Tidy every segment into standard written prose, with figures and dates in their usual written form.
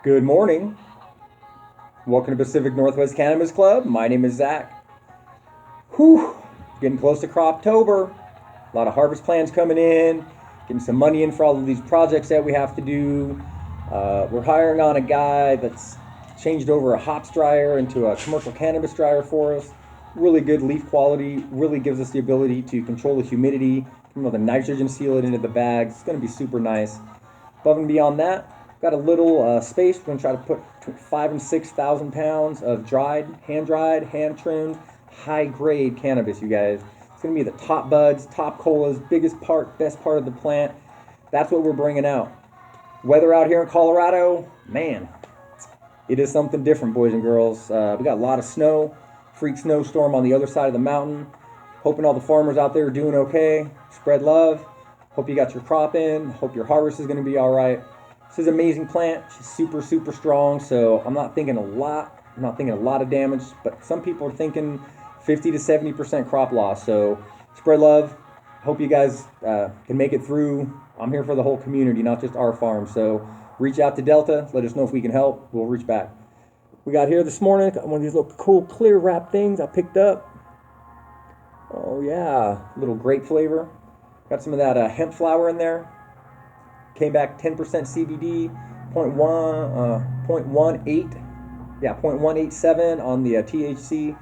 Good morning. Welcome to Pacific Northwest Cannabis Club. My name is Zach. Whew, getting close to Croptober. A lot of harvest plans coming in, getting some money in for all of these projects that we have to do. We're hiring on a guy that's changed over a hops dryer into a commercial cannabis dryer for us. Really good leaf quality, really gives us the ability to control the humidity, the nitrogen seal it into the bags. It's going to be super nice. Above and beyond that, got a little space. We're going to try to put 5,000 and 6,000 pounds of dried, hand trimmed, high grade cannabis, you guys. It's going to be the top buds, top colas, biggest part, best part of the plant. That's what we're bringing out. Weather out here in Colorado, man, it is something different, boys and girls. We got a lot of snow, freak snowstorm on the other side of the mountain. Hoping all the farmers out there are doing okay. Spread love. Hope you got your crop in. Hope your harvest is going to be all right. This is an amazing plant. She's super, super strong. So I'm not thinking a lot. I'm not thinking a lot of damage, but some people are thinking 50 to 70% crop loss. So spread love. Hope you guys can make it through. I'm here for the whole community, not just our farm. So reach out to Delta. Let us know if we can help. We'll reach back. We got here this morning, got one of these little cool clear wrap things I picked up. Oh yeah, little grape flavor. Got some of that hemp flower in there. Came back 10% CBD, 0.187 on the THC.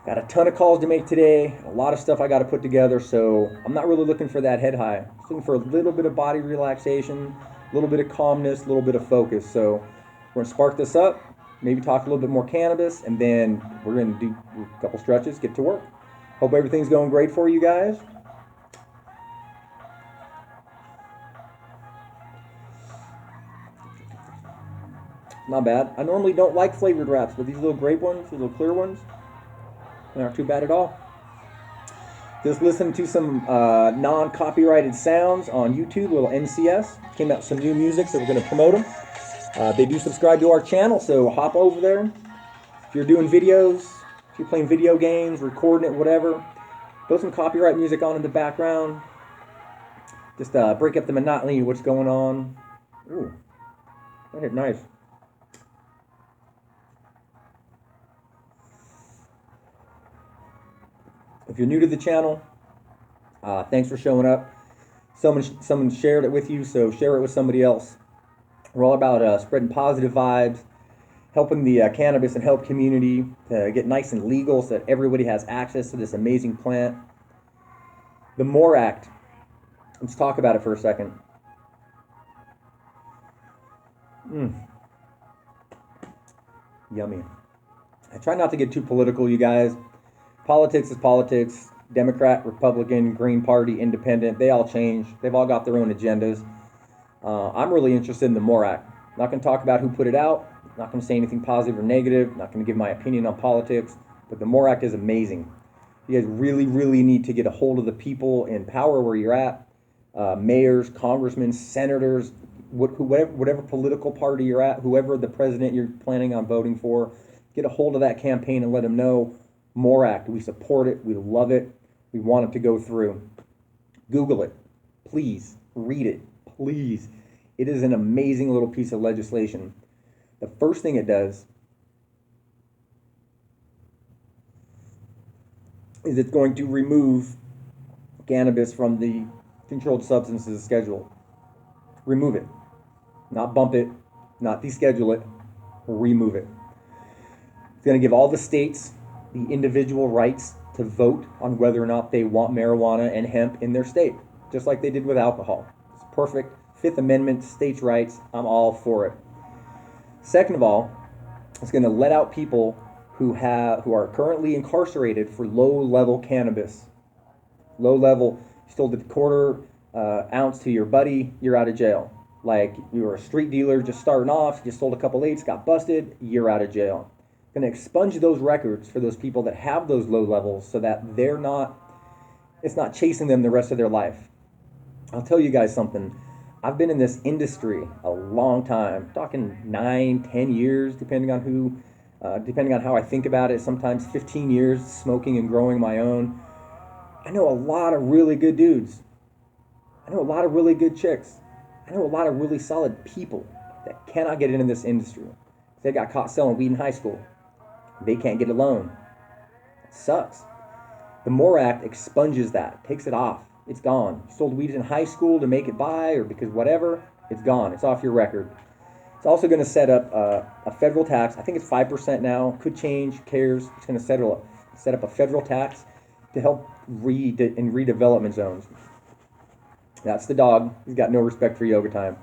Got a ton of calls to make today. A lot of stuff I got to put together, so I'm not really looking for that head high. Just looking for a little bit of body relaxation, a little bit of calmness, a little bit of focus. So we're gonna spark this up, maybe talk a little bit more cannabis, and then we're gonna do a couple stretches, get to work. Hope everything's going great for you guys. Not bad. I normally don't like flavored wraps, but these little grape ones, these little clear ones, they aren't too bad at all. Just listen to some non-copyrighted sounds on YouTube, little NCS. Came out with some new music, so we're going to promote them. They do subscribe to our channel, so hop over there. If you're doing videos, if you're playing video games, recording it, whatever, throw some copyright music on in the background. Just break up the monotony of what's going on. Ooh, that hit nice. If you're new to the channel, thanks for showing up. Someone shared it with you, so share it with somebody else. We're all about spreading positive vibes, helping the cannabis and hemp community to get nice and legal so that everybody has access to this amazing plant. The MORE Act. Let's talk about it for a second. Yummy. I try not to get too political, you guys. Politics is politics. Democrat, Republican, Green Party, Independent, they all change. They've all got their own agendas. I'm really interested in the MORE Act. Not going to talk about who put it out. Not going to say anything positive or negative. Not going to give my opinion on politics. But the MORE Act is amazing. You guys really, really need to get a hold of the people in power where you're at. Mayors, congressmen, senators, whatever political party you're at, whoever the president you're planning on voting for, get a hold of that campaign and let them know MORE Act. We support it. We love it. We want it to go through. Google it. Please. Read it. Please. It is an amazing little piece of legislation. The first thing it does is it's going to remove cannabis from the controlled substances schedule. Remove it. Not bump it. Not deschedule it. Remove it. It's going to give all the states the individual rights to vote on whether or not they want marijuana and hemp in their state, just like they did with alcohol. It's perfect. Fifth Amendment, states' rights, I'm all for it. Second of all, it's going to let out people who are currently incarcerated for low-level cannabis. Low-level, you stole the quarter ounce to your buddy, you're out of jail. Like you were a street dealer just starting off, you sold a couple eighths, got busted, you're out of jail. Going to expunge those records for those people that have those low levels so that it's not chasing them the rest of their life. I'll tell you guys something. I've been in this industry a long time, talking 9, 10 years, depending on how I think about it, sometimes 15 years smoking and growing my own. I know a lot of really good dudes. I know a lot of really good chicks. I know a lot of really solid people that cannot get into this industry. They got caught selling weed in high school. They can't get a loan. It sucks. The MORE Act expunges that, takes it off. It's gone. You sold weed in high school to make it by or because whatever, it's gone. It's off your record. It's also going to set up a federal tax. I think it's 5% now. Could change. Cares. It's going to set up a federal tax to help in redevelopment zones. That's the dog. He's got no respect for yoga time.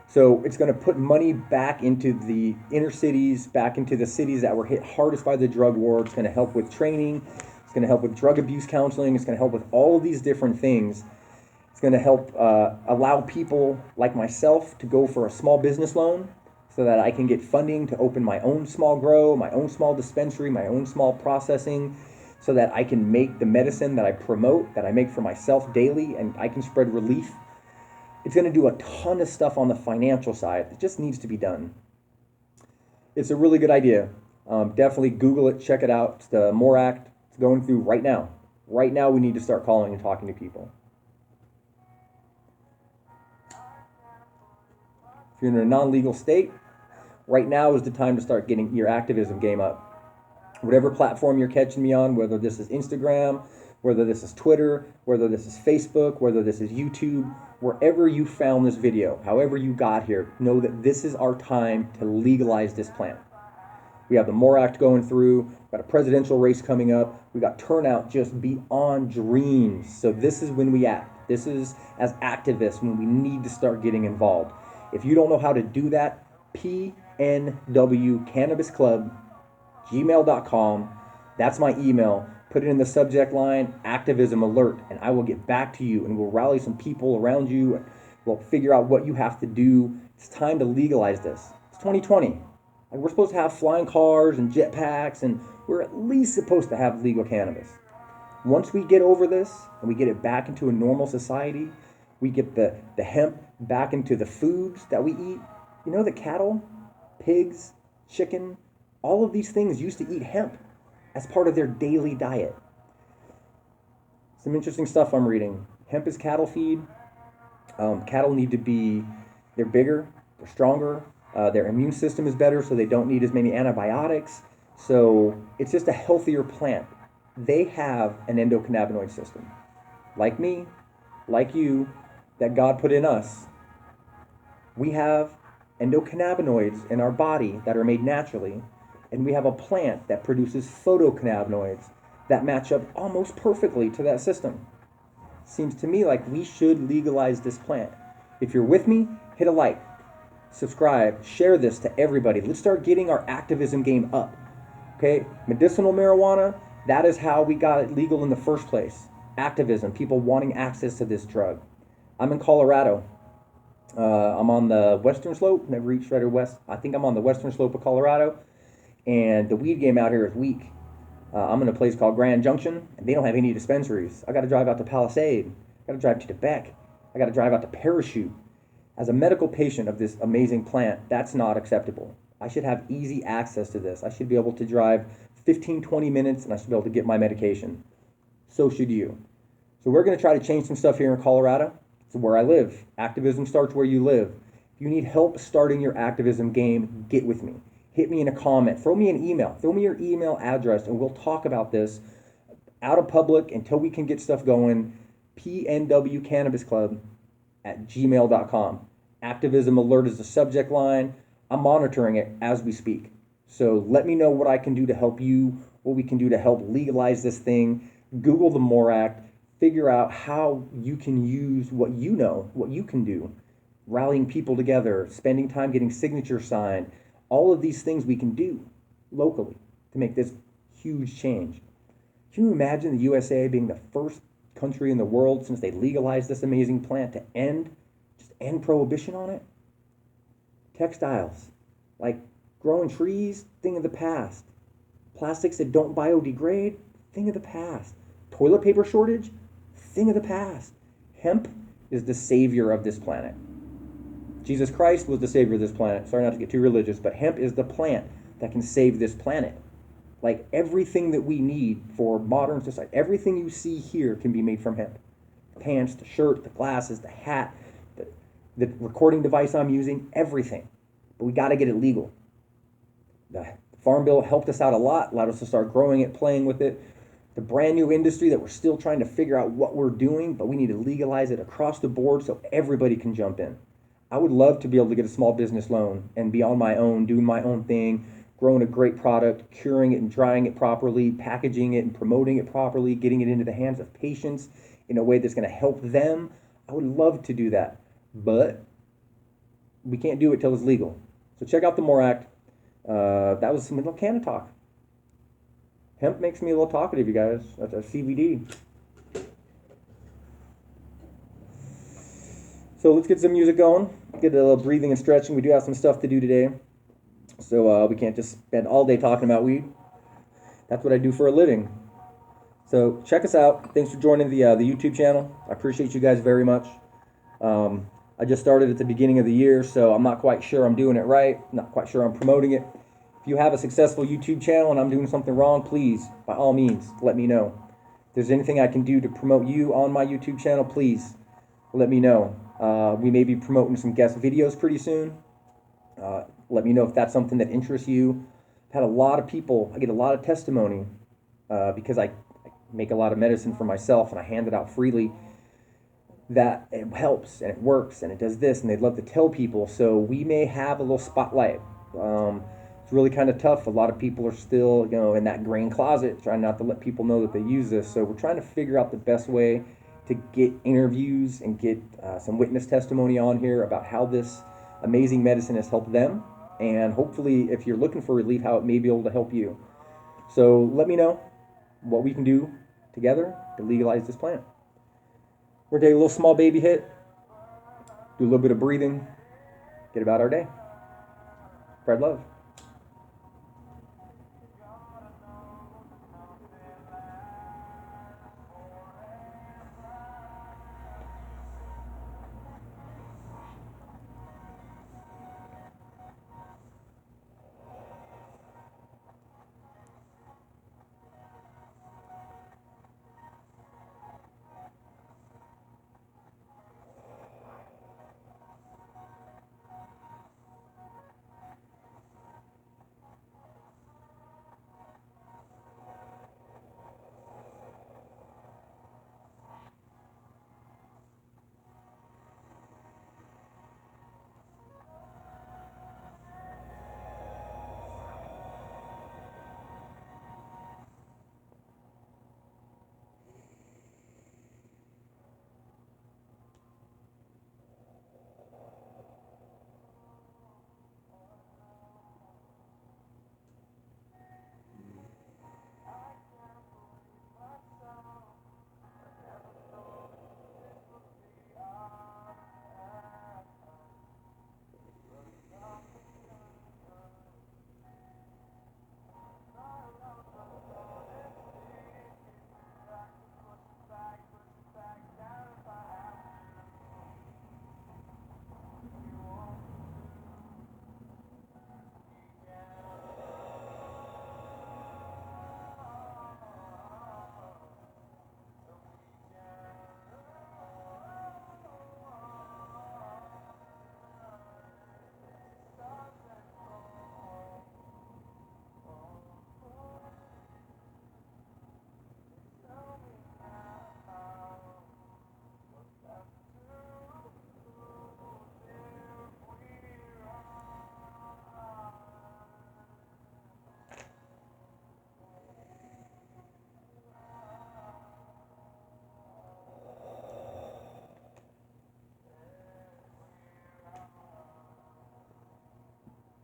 So it's going to put money back into the inner cities, back into the cities that were hit hardest by the drug war. It's going to help with training. It's going to help with drug abuse counseling. It's going to help with all of these different things. It's going to help allow people like myself to go for a small business loan so that I can get funding to open my own small grow, my own small dispensary, my own small processing, so that I can make the medicine that I promote, that I make for myself daily, and I can spread relief. It's going to do a ton of stuff on the financial side. It just needs to be done. It's a really good idea. Definitely Google it, check it out. It's the MORE Act. It's going through right now. Right now we need to start calling and talking to people. If you're in a non-legal state, right now is the time to start getting your activism game up. Whatever platform you're catching me on, whether this is Instagram, whether this is Twitter, whether this is Facebook, whether this is YouTube, wherever you found this video, however you got here, know that this is our time to legalize this plant. We have the MORE Act going through, we've got a presidential race coming up, we've got turnout just beyond dreams. So this is when we act. This is, as activists, when we need to start getting involved. If you don't know how to do that, PNW Cannabis Club, gmail.com. That's my email. Put it in the subject line, activism alert, and I will get back to you and we'll rally some people around you. We'll figure out what you have to do. It's time to legalize this. It's 2020. Like, we're supposed to have flying cars and jetpacks, and we're at least supposed to have legal cannabis. Once we get over this and we get it back into a normal society, we get the hemp back into the foods that we eat. You know, the cattle, pigs, chicken, all of these things used to eat hemp as part of their daily diet. Some interesting stuff I'm reading. Hemp is cattle feed. Cattle need to be, they're bigger, they're stronger, their immune system is better, so they don't need as many antibiotics. So it's just a healthier plant. They have an endocannabinoid system, like me, like you, that God put in us. We have endocannabinoids in our body that are made naturally, and we have a plant that produces photocannabinoids that match up almost perfectly to that system. Seems to me like we should legalize this plant. If you're with me, hit a like, subscribe, share this to everybody. Let's start getting our activism game up. Okay, medicinal marijuana, that is how we got it legal in the first place. Activism, people wanting access to this drug. I'm in Colorado. I'm on the western slope, never reached right or west. I think I'm on the western slope of Colorado. And the weed game out here is weak. I'm in a place called Grand Junction, and they don't have any dispensaries. I got to drive out to Palisade. I got to drive to Quebec. I got to drive out to Parachute. As a medical patient of this amazing plant, that's not acceptable. I should have easy access to this. I should be able to drive 15, 20 minutes, and I should be able to get my medication. So should you. So we're going to try to change some stuff here in Colorado. It's where I live. Activism starts where you live. If you need help starting your activism game, get with me. Hit me in a comment. Throw me an email. Throw me your email address, and we'll talk about this out of public until we can get stuff going. PNW Cannabis Club at gmail.com. Activism alert is the subject line. I'm monitoring it as we speak. So let me know what I can do to help you, what we can do to help legalize this thing. Google the MORE Act. Figure out how you can use what you know, what you can do. Rallying people together, spending time getting signatures signed. All of these things we can do locally to make this huge change. Can you imagine the USA being the first country in the world since they legalized this amazing plant to end prohibition on it? Textiles, like growing trees, thing of the past. Plastics that don't biodegrade, thing of the past. Toilet paper shortage, thing of the past. Hemp is the savior of this planet. Jesus Christ was the savior of this planet. Sorry not to get too religious, but hemp is the plant that can save this planet. Like everything that we need for modern society, everything you see here can be made from hemp. The pants, the shirt, the glasses, the hat, the recording device I'm using, everything. but we got to get it legal. The Farm Bill helped us out a lot, allowed us to start growing it, playing with it. The brand new industry that we're still trying to figure out what we're doing, but we need to legalize it across the board so everybody can jump in. I would love to be able to get a small business loan and be on my own, doing my own thing, growing a great product, curing it and drying it properly, packaging it and promoting it properly, getting it into the hands of patients in a way that's going to help them. I would love to do that, but we can't do it till it's legal. So check out the MORE Act. That was some little canna talk. Hemp makes me a little talkative, you guys. That's a CBD. So let's get some music going. Get a little breathing and stretching. We do have some stuff to do today. So we can't just spend all day talking about weed. That's what I do for a living. So check us out. Thanks for joining the YouTube channel. I appreciate you guys very much. I just started at the beginning of the year, so I'm not quite sure I'm doing it right. Not quite sure I'm promoting it. If you have a successful YouTube channel and I'm doing something wrong, please, by all means, let me know. If there's anything I can do to promote you on my YouTube channel, please let me know. We may be promoting some guest videos pretty soon. Let me know if that's something that interests you. I've had a lot of people, I get a lot of testimony because I make a lot of medicine for myself and I hand it out freely, that it helps and it works and it does this, and they'd love to tell people. So we may have a little spotlight. It's really kind of tough. A lot of people are still, in that green closet, trying not to let people know that they use this. So we're trying to figure out the best way to get interviews and get some witness testimony on here about how this amazing medicine has helped them, and hopefully, if you're looking for relief, how it may be able to help you. So let me know what we can do together to legalize this plant. We're going to take a little small baby hit, do a little bit of breathing, get about our day. Spread love.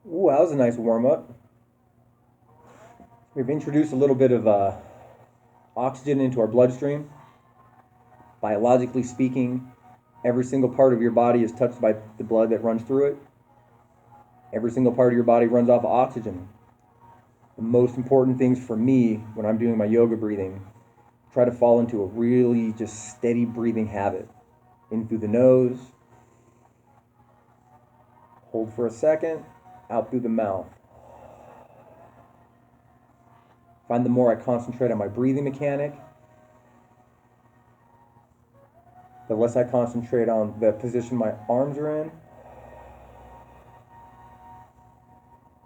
Ooh, that was a nice warm-up. We've introduced a little bit of oxygen into our bloodstream. Biologically speaking, every single part of your body is touched by the blood that runs through it. Every single part of your body runs off of oxygen. The most important things for me when I'm doing my yoga breathing, try to fall into a really just steady breathing habit. In through the nose, hold for a second, out through the mouth. Find the more I concentrate on my breathing mechanic, the less I concentrate on the position my arms are in.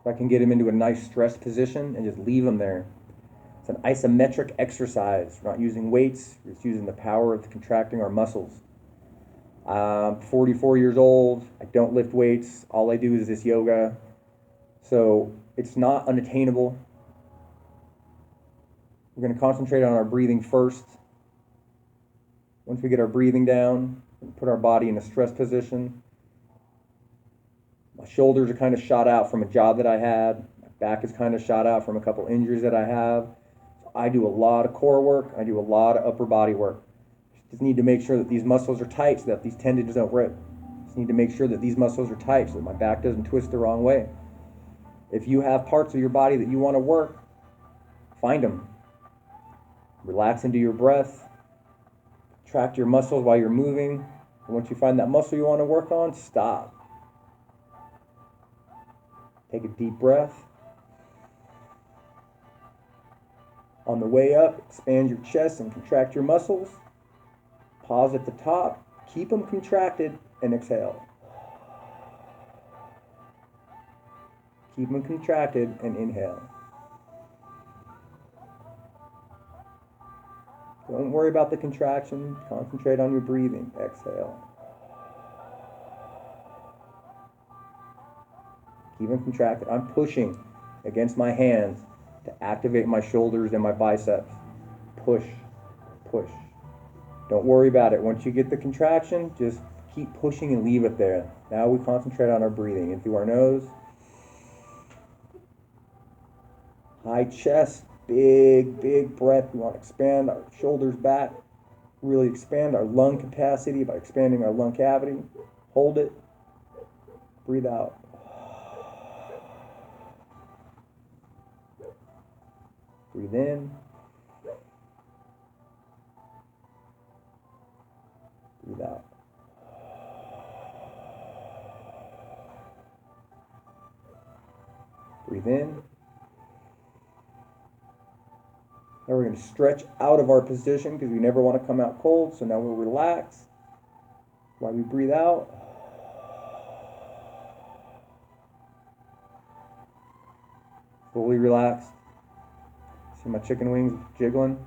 I can get them into a nice stress position and just leave them there. It's an isometric exercise. We're not using weights, we're just using the power of contracting our muscles. I'm 44 years old. I don't lift weights. All I do is this yoga. So it's not unattainable. We're going to concentrate on our breathing first. Once we get our breathing down, put our body in a stress position. My shoulders are kind of shot out from a job that I had. My back is kind of shot out from a couple injuries that I have. So I do a lot of core work. I do a lot of upper body work. Just need to make sure that these muscles are tight so that these tendons don't rip. Just need to make sure that these muscles are tight so that my back doesn't twist the wrong way. If you have parts of your body that you want to work, find them. Relax into your breath. Contract your muscles while you're moving. And once you find that muscle you want to work on, stop. Take a deep breath. On the way up, expand your chest and contract your muscles. Pause at the top, keep them contracted, and exhale. Keep them contracted and inhale. Don't worry about the contraction, concentrate on your breathing. Exhale. Keep them contracted. I'm pushing against my hands to activate my shoulders and my biceps. Push, push. Don't worry about it. Once you get the contraction, just keep pushing and leave it there. Now we concentrate on our breathing. In through our nose. High chest, big, big breath. We want to expand our shoulders back. Really expand our lung capacity by expanding our lung cavity. Hold it. Breathe out. Breathe in. Breathe out. Breathe in. Now we're going to stretch out of our position because we never want to come out cold. So now we'll relax while we breathe out. Fully relaxed. See my chicken wings jiggling?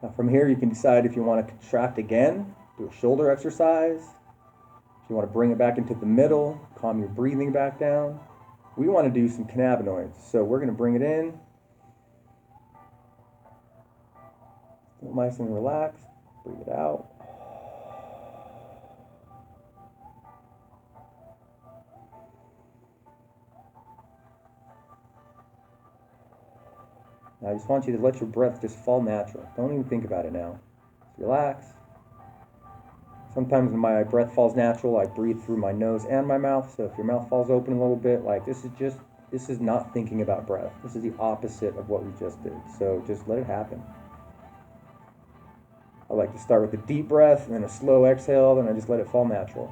Now from here you can decide if you want to contract again, do a shoulder exercise. If you want to bring it back into the middle, calm your breathing back down. We want to do some cannabinoids. So we're going to bring it in. Nice and relaxed. Breathe it out. Now I just want you to let your breath just fall natural. Don't even think about it now. Just relax. Sometimes when my breath falls natural, I breathe through my nose and my mouth. So if your mouth falls open a little bit, like this is not thinking about breath. This is the opposite of what we just did. So just let it happen. I like to start with a deep breath and then a slow exhale, then I just let it fall natural.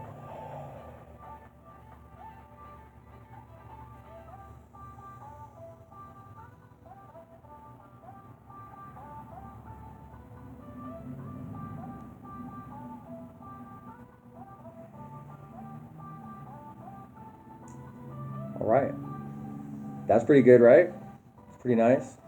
All right. That's pretty good, right? It's pretty nice.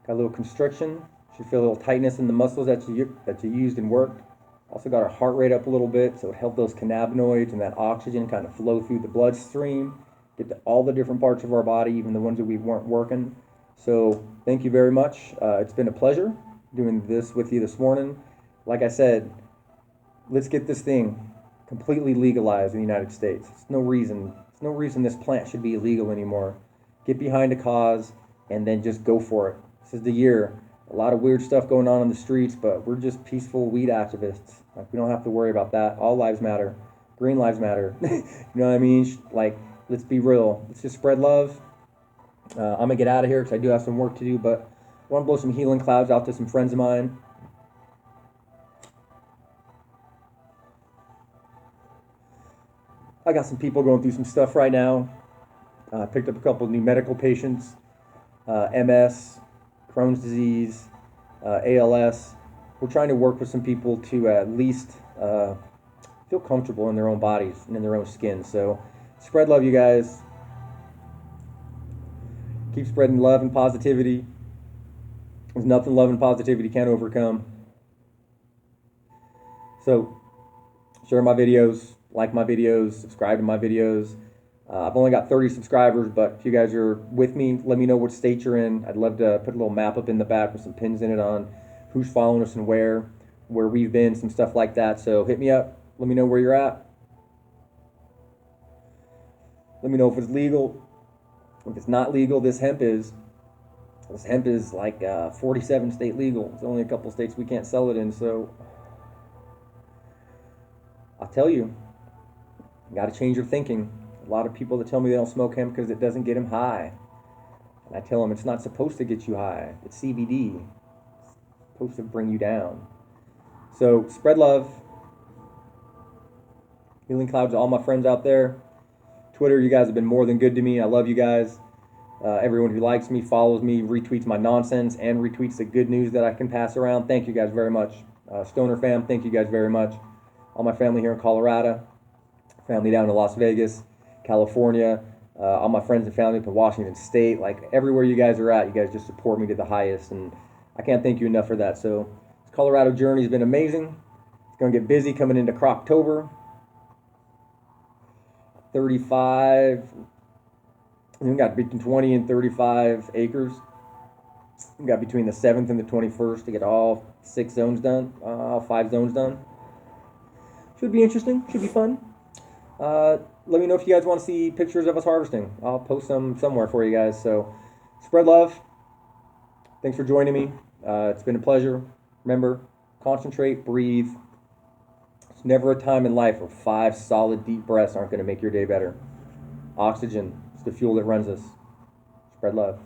Got a little constriction. Should feel a little tightness in the muscles that you used and worked. Also got our heart rate up a little bit, so it helped those cannabinoids and that oxygen kind of flow through the bloodstream, get to all the different parts of our body, even the ones that we weren't working. So thank you very much. It's been a pleasure doing this with you this morning. Like I said, let's get this thing completely legalized in the United States. There's no reason this plant should be illegal anymore. Get behind a cause and then just go for it. This is the year. A lot of weird stuff going on in the streets, but we're just peaceful weed activists. Like, we don't have to worry about that. All lives matter. Green lives matter. You know what I mean? Like, let's be real. Let's just spread love. I'm going to get out of here because I do have some work to do, but I want to blow some healing clouds out to some friends of mine. I got some people going through some stuff right now. I picked up a couple of new medical patients, MS, Crohn's disease, ALS. We're trying to work with some people to at least feel comfortable in their own bodies and in their own skin. So Spread love, you guys. Keep spreading love and positivity. There's nothing love and positivity can't overcome. So, share my videos, like my videos, subscribe to my videos. I've only got 30 subscribers, but if you guys are with me, let me know what state you're in. I'd love to put a little map up in the back with some pins in it on who's following us and where we've been, some stuff like that. So hit me up. Let me know where you're at. Let me know if it's legal. If it's not legal, this hemp is. This hemp is like 47 state legal. It's only a couple states we can't sell it in. So I'll tell you, you got to change your thinking. A lot of people that tell me they don't smoke hemp because it doesn't get them high. And I tell them it's not supposed to get you high. It's CBD. It's supposed to bring you down. So spread love. Healing clouds to all my friends out there. Twitter, you guys have been more than good to me. I love you guys. Everyone who likes me, follows me, retweets my nonsense, and retweets the good news that I can pass around. Thank you guys very much. Stoner fam, thank you guys very much. All my family here in Colorado, family down in Las Vegas, California, all my friends and family up in Washington State, like everywhere you guys are at, you guys just support me to the highest, and I can't thank you enough for that. So this Colorado journey has been amazing. It's going to get busy coming into Croctober. 35, we got between 20 and 35 acres. We got between the 7th and the 21st to get all 6 zones done, all 5 zones done. Should be interesting, should be fun. Let me know if you guys want to see pictures of us harvesting. I'll post them somewhere for you guys. So spread love. Thanks for joining me. It's been a pleasure. Remember, concentrate, breathe. There's never a time in life where 5 solid deep breaths aren't going to make your day better. Oxygen is the fuel that runs us. Spread love.